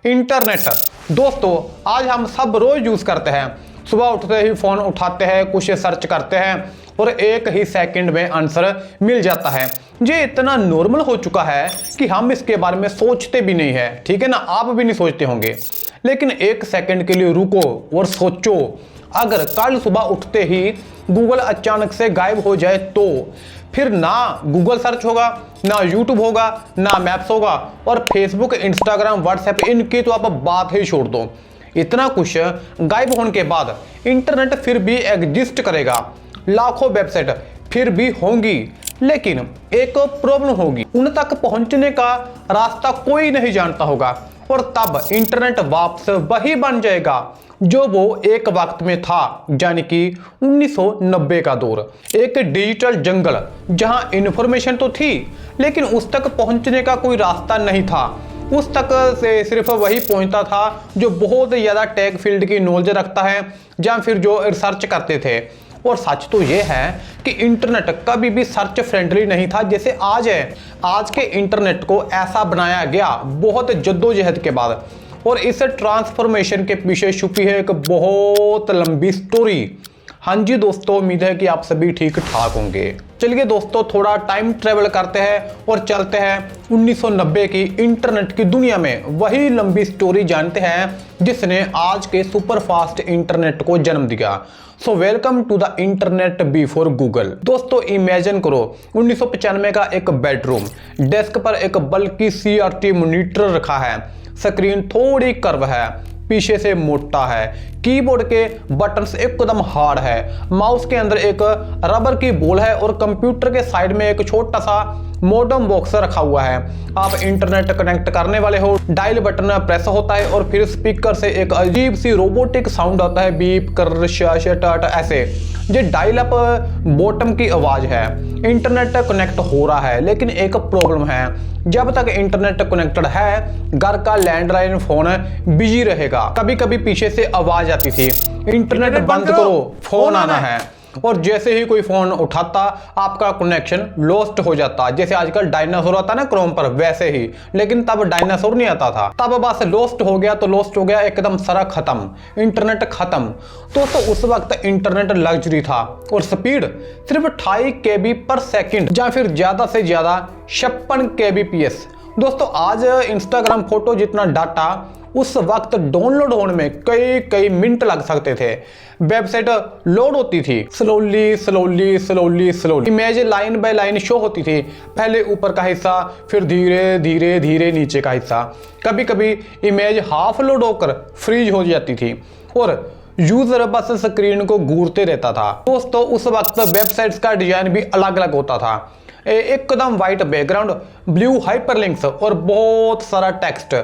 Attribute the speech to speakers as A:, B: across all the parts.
A: Internet. दोस्तों आज हम सब रोज यूज करते हैं। सुबह उठते ही फोन उठाते हैं, कुछ सर्च करते हैं और एक ही सेकंड में आंसर मिल जाता है। ये इतना नॉर्मल हो चुका है कि हम इसके बारे में सोचते भी नहीं है। ठीक है ना, आप भी नहीं सोचते होंगे। लेकिन एक सेकंड के लिए रुको और सोचो, अगर कल सुबह उठते ही गूगल अचानक से गायब हो जाए तो फिर ना गूगल सर्च होगा, ना यूट्यूब होगा, ना मैप्स होगा और फेसबुक, इंस्टाग्राम, व्हाट्सएप इनकी तो आप बात ही छोड़ दो। इतना कुछ गायब होने के बाद इंटरनेट फिर भी एग्जिस्ट करेगा, लाखों वेबसाइट फिर भी होंगी, लेकिन एक प्रॉब्लम होगी, उन तक पहुंचने का रास्ता कोई नहीं जानता होगा और तब इंटरनेट वापस वही बन जाएगा जो वो एक वक्त में था, यानी कि 1990 का दौर। एक डिजिटल जंगल जहां इंफॉर्मेशन तो थी लेकिन उस तक पहुंचने का कोई रास्ता नहीं था। उस तक से सिर्फ वही पहुंचता था जो बहुत ज़्यादा टेक फील्ड की नॉलेज रखता है या फिर जो रिसर्च करते थे। और सच तो ये है कि इंटरनेट कभी भी सर्च फ्रेंडली नहीं था जैसे आज है। आज के इंटरनेट को ऐसा बनाया गया बहुत जद्दोजहद के बाद, और इस ट्रांसफॉर्मेशन के पीछे छुपी है एक बहुत लंबी स्टोरी। हाँ जी दोस्तों, उम्मीद है कि आप सभी ठीक ठाक होंगे। चलिए दोस्तों, थोड़ा टाइम ट्रेवल करते हैं और चलते हैं 1990 की इंटरनेट की दुनिया में। वही लंबी स्टोरी जानते हैं जिसने आज के सुपर फास्ट इंटरनेट को जन्म दिया। So welcome to the internet before Google. दोस्तों इमेजिन करो 1995 का एक बेडरूम, डेस्क पर एक बल्कि CRT मॉनिटर रखा है, स्क्रीन थोड़ी कर्व है, पीछे से मोटा है, कीबोर्ड के बटन्स एकदम हार्ड है, माउस के अंदर एक रबर की बॉल है और कंप्यूटर के साइड में एक छोटा सा मॉडेम बॉक्स रखा हुआ है। आप इंटरनेट कनेक्ट करने वाले हो, डायल बटन प्रेस होता है और फिर स्पीकर से एक अजीब सी रोबोटिक साउंड आता है, बीप कर शट ऐसे। ये डायल अप बॉटम की आवाज है। इंटरनेट कनेक्ट हो रहा है, लेकिन एक प्रॉब्लम है, जब तक इंटरनेट कनेक्टेड है घर का लैंडलाइन फोन बिजी रहेगा। कभी कभी पीछे से आवाज आती थी, इंटरनेट बंद करो, फोन आना है। और जैसे ही कोई फोन उठाता आपका कनेक्शन लॉस्ट हो जाता। जैसे आजकल डायनासोर आता ना क्रोम पर, वैसे ही। लेकिन तब डायनासोर नहीं आता था, तब बस लॉस्ट हो गया तो लॉस्ट हो गया, एकदम सारा खत्म, इंटरनेट खत्म। तो उस वक्त इंटरनेट लग्जरी था और स्पीड सिर्फ 28 KB पर सेकंड या फिर ज्यादा से ज्यादा 56 Kbps। दोस्तों आज इंस्टाग्राम फोटो जितना डाटा उस वक्त डाउनलोड होने में कई मिनट लग सकते थे। वेबसाइट लोड होती थी slowly. Image line by line show होती थी, पहले ऊपर का हिस्सा फिर धीरे धीरे नीचे का हिस्सा। कभी कभी इमेज हाफ लोड होकर फ्रीज हो जाती थी और यूजर बस स्क्रीन को घूरते रहता था। दोस्तों उस वक्त वेबसाइट्स का डिजाइन भी अलग अलग होता था, एकदम व्हाइट बैकग्राउंड, ब्लू हाइपरलिंक्स और बहुत सारा टेक्स्ट,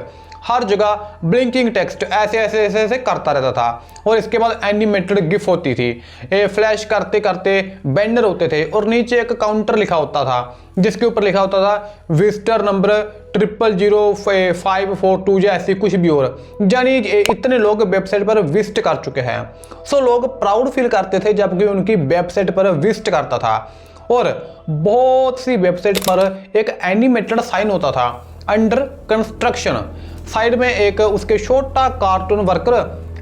A: हर जगह ब्लिंकिंग टेक्स्ट ऐसे करता रहता था। और इसके बाद एनिमेटेड गिफ होती थी, फ्लैश करते करते बैनर होते थे और नीचे एक काउंटर लिखा होता था जिसके ऊपर लिखा होता था विजिटर नंबर 000542 या ऐसी कुछ भी और, यानी इतने लोग वेबसाइट पर विजिट कर चुके हैं। सो लोग प्राउड फील करते थे जबकि उनकी वेबसाइट पर विजिट करता था। और बहुत सी वेबसाइट पर एक एनिमेटेड साइन होता था, अंडर कंस्ट्रक्शन। साइड में एक उसके छोटा कार्टून वर्कर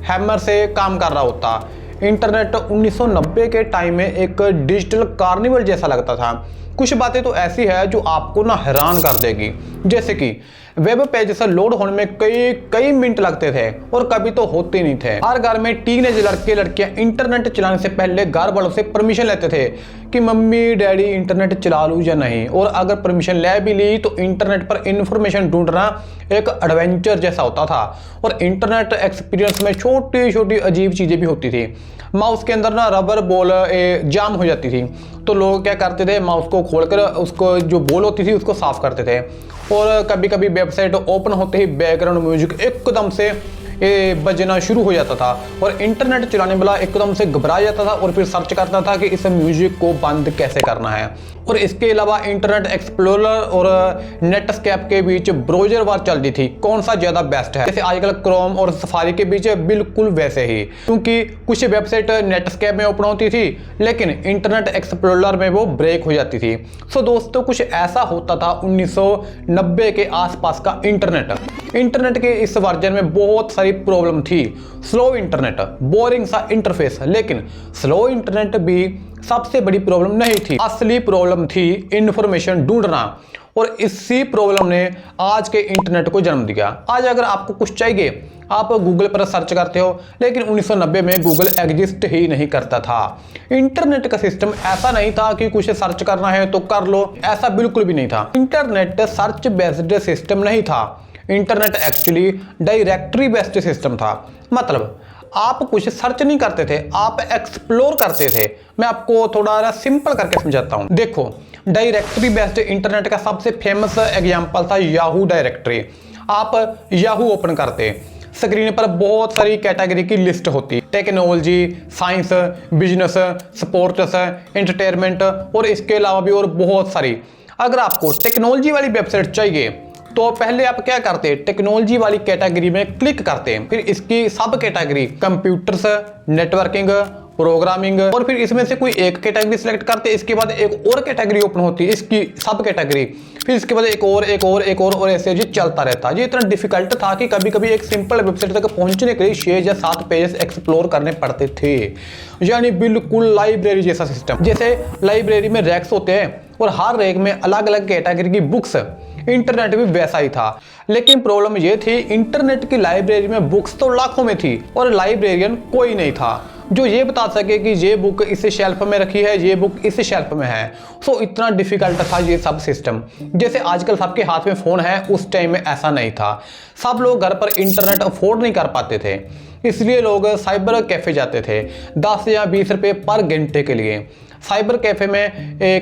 A: हैमर से काम कर रहा होता। इंटरनेट 1990 के टाइम में एक डिजिटल कार्निवल जैसा लगता था। कुछ बातें तो ऐसी है जो आपको ना हैरान कर देगी, जैसे कि वेब पेज से लोड होने में कई मिनट लगते थे और कभी तो होते नहीं थे। हर घर में टीनेज लड़के लड़कियां इंटरनेट चलाने से पहले घर वालों से परमिशन लेते थे कि मम्मी डैडी इंटरनेट चला लूं या नहीं, और अगर परमिशन ले भी ली तो इंटरनेट पर इंफॉर्मेशन ढूंढना एक एडवेंचर जैसा होता था। और इंटरनेट एक्सपीरियंस में छोटी छोटी अजीब चीजें भी होती थी। माउस के अंदर ना रबर बॉल जाम हो जाती थी तो लोग क्या करते थे, माउस को खोलकर उसको जो बॉल होती थी उसको साफ करते थे। और कभी कभी वेबसाइट ओपन होते ही बैकग्राउंड म्यूजिक एकदम से बजना शुरू हो जाता था और इंटरनेट चलाने वाला एकदम से घबरा जाता था और फिर सर्च करता था कि इस म्यूजिक को बंद कैसे करना है। और इसके अलावा इंटरनेट एक्सप्लोरर और नेटस्केप के बीच ब्राउज़र वार चलती थी, कौन सा ज़्यादा बेस्ट है। जैसे आजकल क्रोम और सफारी के बीच बिल्कुल वैसे ही, क्योंकि कुछ वेबसाइट नेटस्केप में ओपन होती थी लेकिन इंटरनेट एक्सप्लोरर में वो ब्रेक हो जाती थी। सो दोस्तों कुछ ऐसा होता था 1990 के आसपास का इंटरनेट। इंटरनेट के इस वर्जन में बहुत सारी प्रॉब्लम थी। स्लो इंटरनेट, बोरिंग सा इंटरफेस, लेकिन स्लो इंटरनेट भी सबसे बड़ी प्रॉब्लम नहीं थी। असली प्रॉब्लम थी इंफॉर्मेशन ढूंढना, और इसी प्रॉब्लम ने आज के इंटरनेट को जन्म दिया। आज अगर आपको कुछ चाहिए, आप गूगल पर सर्च करते हो, लेकिन 1990 में गूगल एग्जिस्ट ही नहीं करता था। इंटरनेट का सिस्टम ऐसा नहीं था कि कुछ सर्च करना है तो कर लो, ऐसा बिल्कुल भी नहीं था। इंटरनेट सर्च बेस्ड सिस्टम नहीं था, internet actually directory based system था। मतलब आप कुछ सर्च नहीं करते थे, आप एक्सप्लोर करते थे। मैं आपको थोड़ा सिंपल करके समझाता हूं। देखो, डायरेक्टरी बेस्ड इंटरनेट का सबसे फेमस एग्जांपल था याहू डायरेक्टरी। आप याहू ओपन करते, स्क्रीन पर बहुत सारी कैटेगरी की लिस्ट होती, technology, science, business, sports, entertainment और इसके अलावा भी और बहुत सारी। अगर आपको टेक्नोलॉजी वाली वेबसाइट चाहिए तो पहले आप क्या करते, टेक्नोलॉजी वाली कैटेगरी में क्लिक करते, फिर इसकी सब कैटेगरी कंप्यूटर्स, नेटवर्किंग, प्रोग्रामिंग, और फिर इसमें से कोई एक कैटेगरी सिलेक्ट करते, इसके बाद एक और कैटेगरी ओपन होती है, इसकी सब कैटेगरी, फिर इसके बाद एक और ऐसे जी चलता रहता। ये इतना डिफिकल्ट था कि कभी कभी एक सिंपल वेबसाइट तक पहुंचने के लिए 6 या 7 पेजेस एक्सप्लोर करने पड़ते थे। यानी बिल्कुल लाइब्रेरी जैसा सिस्टम। जैसे लाइब्रेरी में रैक्स होते हैं और हर रैक में अलग अलग कैटेगरी की बुक्स, इंटरनेट भी वैसा ही था। लेकिन प्रॉब्लम ये थी, इंटरनेट की लाइब्रेरी में बुक्स तो लाखों में थी और लाइब्रेरियन कोई नहीं था जो ये बता सके कि ये बुक इस शेल्फ में रखी है, ये बुक इस शेल्फ में है। सो इतना डिफिकल्ट था ये सब सिस्टम। जैसे आजकल सबके हाथ में फोन है, उस टाइम में ऐसा नहीं था। सब लोग घर पर इंटरनेट अफोर्ड नहीं कर पाते थे, इसलिए लोग साइबर कैफे जाते थे 10 या 20 रुपए पर घंटे के लिए। साइबर कैफे में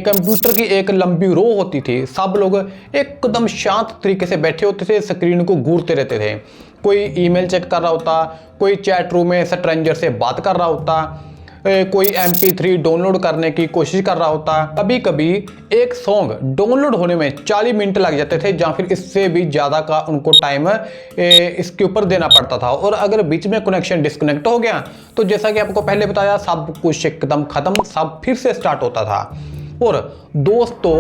A: कंप्यूटर की एक लंबी रो होती थी, सब लोग एकदम शांत तरीके से बैठे होते थे, स्क्रीन को घूरते रहते थे। कोई ईमेल चेक कर रहा होता, कोई चैट रूम में स्ट्रेंजर से बात कर रहा होता, कोई MP3 डाउनलोड करने की कोशिश कर रहा होता। कभी कभी एक सॉन्ग डाउनलोड होने में 40 मिनट लग जाते थे, या फिर इससे भी ज़्यादा का उनको टाइम इसके ऊपर देना पड़ता था। और अगर बीच में कनेक्शन डिस्कनेक्ट हो गया तो जैसा कि आपको पहले बताया, सब कुछ एकदम खत्म, सब फिर से स्टार्ट होता था। और दोस्तों,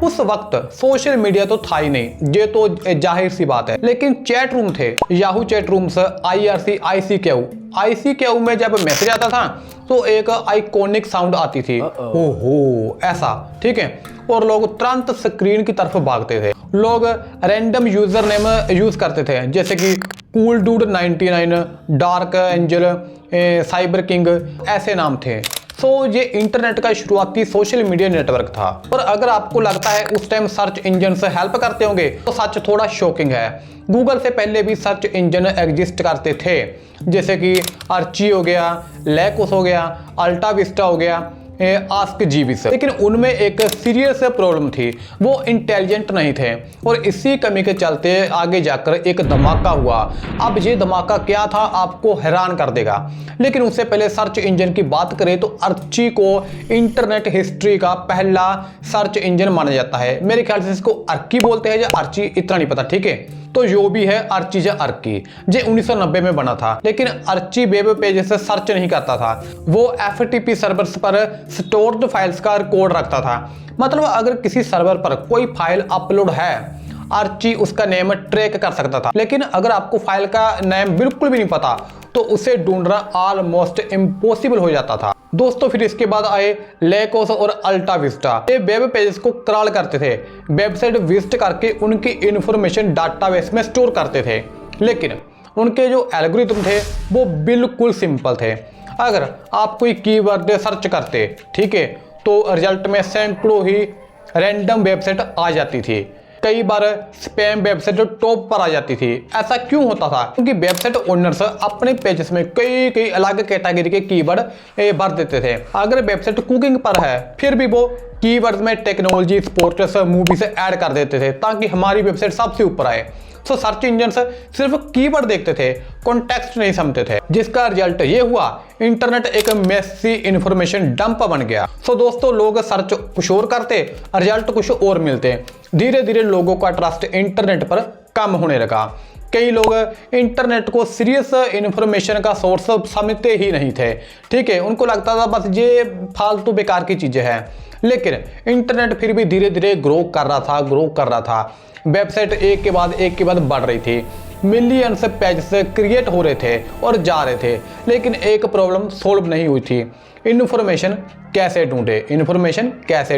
A: उस वक्त सोशल मीडिया तो था ही नहीं, ये तो जाहिर सी बात है, लेकिन चैट रूम थे, Yahoo chat rooms, IRC, ICQ में जब मैसेज आता था तो एक आइकॉनिक साउंड आती थी, ओहो ऐसा, ठीक है, और लोग तुरंत स्क्रीन की तरफ भागते थे। लोग रैंडम यूजर नेम यूज करते थे, जैसे कि cool dude 99, dark angel, cyber king, ऐसे नाम थे। सो ये इंटरनेट का शुरुआती सोशल मीडिया नेटवर्क था। और अगर आपको लगता है उस टाइम सर्च इंजन से हेल्प करते होंगे तो सच थोड़ा शॉकिंग है। गूगल से पहले भी सर्च इंजन एग्जिस्ट करते थे, जैसे कि अर्ची हो गया, लेकोस हो गया, अल्टा विस्टा हो गया, आस्क जीविस। लेकिन उनमें एक सीरियस प्रॉब्लम थी, वो इंटेलिजेंट नहीं थे और इसी कमी के चलते आगे जाकर एक धमाका हुआ। अब ये धमाका क्या था आपको हैरान कर देगा, लेकिन उससे पहले सर्च इंजन की बात करें तो अर्ची को इंटरनेट हिस्ट्री का पहला सर्च इंजन माना जाता है। मेरे ख्याल से इसको अर्की बोलते हैं या अर्ची, इतना नहीं पता, ठीक है। तो जो भी है, अर्ची या अर्की, ये 1990 में बना था। लेकिन अर्ची वेब पेज से सर्च नहीं करता था, वो FTP सर्वर्स पर स्टोर्ड फाइल्स का रिकॉर्ड रखता था। मतलब अगर किसी सर्वर पर कोई फाइल अपलोड है, अर्ची उसका नेम ट्रैक कर सकता था। लेकिन अगर आपको फाइल का नेम बिल्कुल भी नहीं पता तो उसे ढूंढना ऑलमोस्ट इम्पॉसिबल हो जाता था। दोस्तों, फिर इसके बाद आए लेकोस और अल्टा विस्टा। ये वेब पेजेस को क्रॉल करते थे, वेबसाइट विजिट करके उनकी इंफॉर्मेशन डाटाबेस में स्टोर करते थे। लेकिन उनके जो एल्गोरिथम थे वो बिल्कुल सिंपल थे। अगर आप कोई कीवर्ड सर्च करते, ठीक है, तो रिजल्ट में सैकड़ों ही रैंडम वेबसाइट आ जाती थी। कई बार स्पैम वेबसाइट टॉप पर आ जाती थी। ऐसा क्यों होता था? क्योंकि वेबसाइट ओनर्स अपने पेजेस में कई अलग कैटेगरी के कीवर्ड भर देते थे। अगर वेबसाइट कुकिंग पर है, फिर भी वो कीवर्ड्स में टेक्नोलॉजी, स्पोर्ट्स, मूवीज ऐड कर देते थे ताकि हमारी वेबसाइट सबसे ऊपर आए। सो सर्च इंजन सिर्फ कीवर्ड देखते थे, कॉन्टेक्स्ट नहीं समझते थे, जिसका रिजल्ट ये हुआ, इंटरनेट एक मेसी इंफॉर्मेशन डंप बन गया। सो दोस्तों, लोग सर्च कुछ और करते, रिजल्ट कुछ और मिलते। धीरे धीरे लोगों का ट्रस्ट इंटरनेट पर कम होने लगा। कई लोग इंटरनेट को सीरियस इंफॉर्मेशन का सोर्स समझते ही नहीं थे, ठीक है, उनको लगता था बस ये फालतू बेकार की चीजें हैं। लेकिन इंटरनेट फिर भी धीरे धीरे ग्रो कर रहा था। वेबसाइट एक के बाद बढ़ रही थी। मिलियंस पेजेस क्रिएट हो रहे थे और जा रहे थे, लेकिन एक प्रॉब्लम सोल्व नहीं हुई थी। इन्फॉर्मेशन कैसे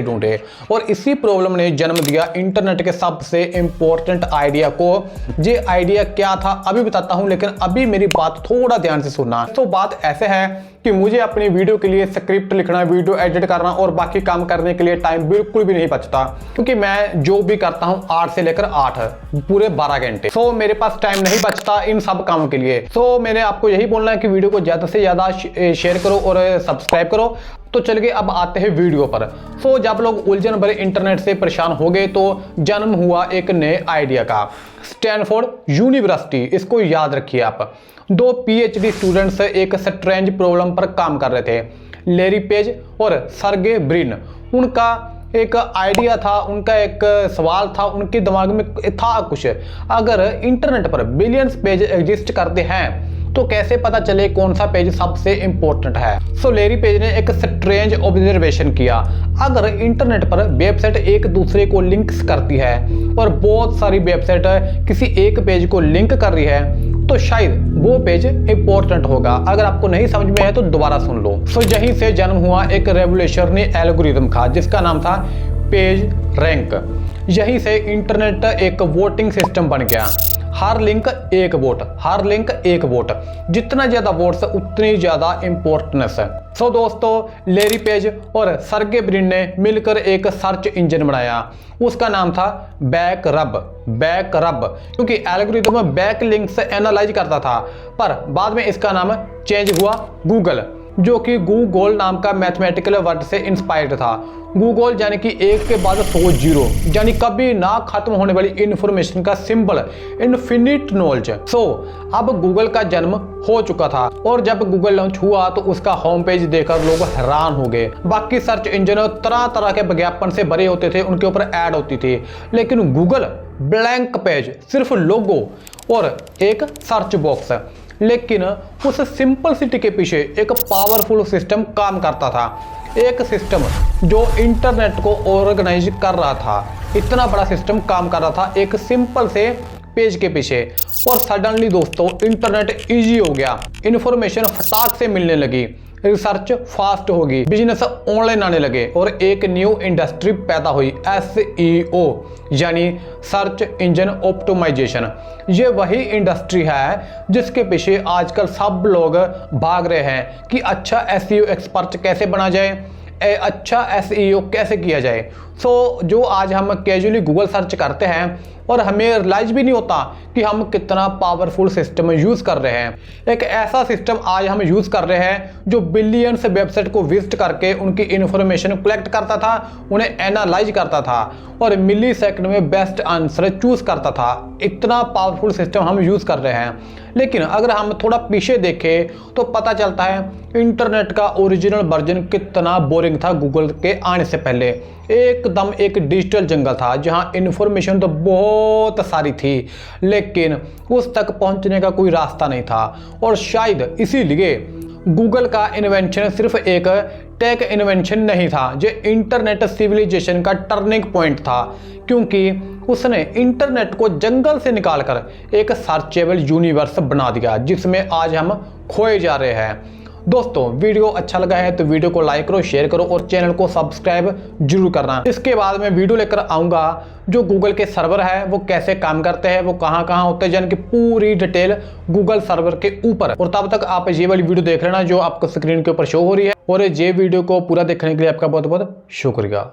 A: ढूंढे। और इसी प्रॉब्लम ने जन्म दिया इंटरनेट के सबसे इंपॉर्टेंट आइडिया को। ये आइडिया क्या था अभी बताता हूं, लेकिन अभी मेरी बात थोड़ा ध्यान से सुनना। तो बात ऐसे है कि मुझे अपनी वीडियो के लिए स्क्रिप्ट लिखना, वीडियो एडिट करना और बाकी काम करने के लिए टाइम बिल्कुल भी नहीं बचता, क्योंकि मैं जो भी करता हूं 8 से लेकर 8 पूरे 12 घंटे। सो मेरे पास टाइम नहीं बचता इन सब कामों के लिए। सो मैंने आपको यही बोलना है कि वीडियो को ज्यादा से ज्यादा शेयर करो और सब्सक्राइब करो। तो चलिए अब आते हैं वीडियो पर। सो जब लोग उलझन भरे इंटरनेट से परेशान हो गए तो जन्म हुआ एक नए आइडिया का। स्टैनफोर्ड यूनिवर्सिटी, इसको याद रखिए आप। 2 PhD स्टूडेंट्स एक स्ट्रेंज प्रॉब्लम पर काम कर रहे थे, लैरी पेज और सर्गे ब्रिन। उनका एक आइडिया था, उनका एक सवाल था, उनके दिमाग में था कुछ, अगर इंटरनेट पर बिलियंस पेज एग्जिस्ट करते हैं तो कैसे पता चले कौन सा पेज सबसे इंपॉर्टेंट है। सो लैरी पेज ने एक स्ट्रेंज ऑब्जर्वेशन किया। अगर इंटरनेट पर वेबसाइट एक दूसरे को लिंक्स करती है और बहुत सारी वेबसाइट किसी एक पेज को लिंक कर रही है तो शायद वो पेज इंपॉर्टेंट होगा। अगर आपको नहीं समझ में आया तो दोबारा सुन लो। सो यहीं से जन्म हुआ एक रेवोल्यूशनरी एल्गोरिथम का, जिसका नाम था पेज रैंक। यहीं से इंटरनेट एक वोटिंग सिस्टम बन गया। हर लिंक एक वोट, जितना ज्यादा वोट्स उतनी ज्यादा इंपॉर्टेंस है। सो दोस्तों, लैरी पेज और सर्गे ब्रिन ने मिलकर एक सर्च इंजन बनाया। उसका नाम था बैकरब, क्योंकि एल्गोरिथम बैक लिंक्स एनालाइज करता था। पर बाद में इसका नाम चेंज हुआ गूगल, जो कि गूगल नाम का मैथमेटिकल वर्ड से इंस्पायर्ड था। गूगल यानी कि एक के बाद 100 जीरो, यानी कभी ना खत्म होने वाली इंफॉर्मेशन का सिंबल, इनफिनिट नॉलेज। सो अब गूगल का जन्म हो चुका था और जब गूगल लॉन्च हुआ तो उसका होम पेज देखकर लोग हैरान हो गए। बाकी सर्च इंजन तरह तरह के विज्ञापन से भरे होते थे, उनके ऊपर ऐड होती थी, लेकिन गूगल ब्लैंक पेज, सिर्फ लोगो और एक सर्च बॉक्स। लेकिन उस सिंपलिसिटी के पीछे एक पावरफुल सिस्टम काम करता था, एक सिस्टम जो इंटरनेट को ऑर्गेनाइज कर रहा था। इतना बड़ा सिस्टम काम कर रहा था एक सिंपल से पेज के पीछे। और सडनली दोस्तों, इंटरनेट इजी हो गया, इंफॉर्मेशन फटाक से मिलने लगी, रिसर्च फास्ट होगी, बिजनेस ऑनलाइन आने लगे और एक न्यू इंडस्ट्री पैदा हुई, SEO यानी सर्च इंजन ऑप्टिमाइजेशन। ये वही इंडस्ट्री है जिसके पीछे आजकल सब लोग भाग रहे हैं कि अच्छा SEO एक्सपर्ट कैसे बना जाए, अच्छा SEO कैसे किया जाए। सो जो आज हम कैजुअली गूगल सर्च करते हैं और हमें रियलाइज भी नहीं होता कि हम कितना पावरफुल सिस्टम यूज कर रहे हैं। एक ऐसा सिस्टम आज हम यूज कर रहे हैं जो बिलियंस वेबसाइट को विजिट करके उनकी इंफॉर्मेशन कलेक्ट करता था, उन्हें एनालाइज करता था और मिली सेकंड में बेस्ट आंसर चूज करता था। इतना पावरफुल सिस्टम हम यूज कर रहे हैं। लेकिन अगर हम थोड़ा पीछे देखें तो पता चलता है इंटरनेट का ओरिजिनल वर्जन कितना बोरिंग था। गूगल के आने से पहले एकदम एक डिजिटल जंगल था जहां इंफॉर्मेशन तो बहुत सारी थी, लेकिन उस तक पहुंचने का कोई रास्ता नहीं था। और शायद इसीलिए गूगल का इन्वेंशन सिर्फ एक टेक इन्वेंशन नहीं था, जो इंटरनेट सिविलाइजेशन का टर्निंग पॉइंट था, क्योंकि उसने इंटरनेट को जंगल से निकालकर एक सर्चेबल यूनिवर्स बना दिया जिसमें आज हम खोए जा रहे हैं। दोस्तों, वीडियो अच्छा लगा है तो वीडियो को लाइक करो, शेयर करो और चैनल को सब्सक्राइब जरूर करना। इसके बाद मैं वीडियो लेकर आऊँगा जो गूगल के सर्वर है वो कैसे काम करते हैं, वो कहाँ कहाँ होते हैं, यानी कि पूरी डिटेल गूगल सर्वर के ऊपर। और तब तक आप ये वाली वीडियो देख लेना जो आपको स्क्रीन के ऊपर शो हो रही है। और ये वीडियो को पूरा देखने के लिए आपका बहुत बहुत शुक्रिया।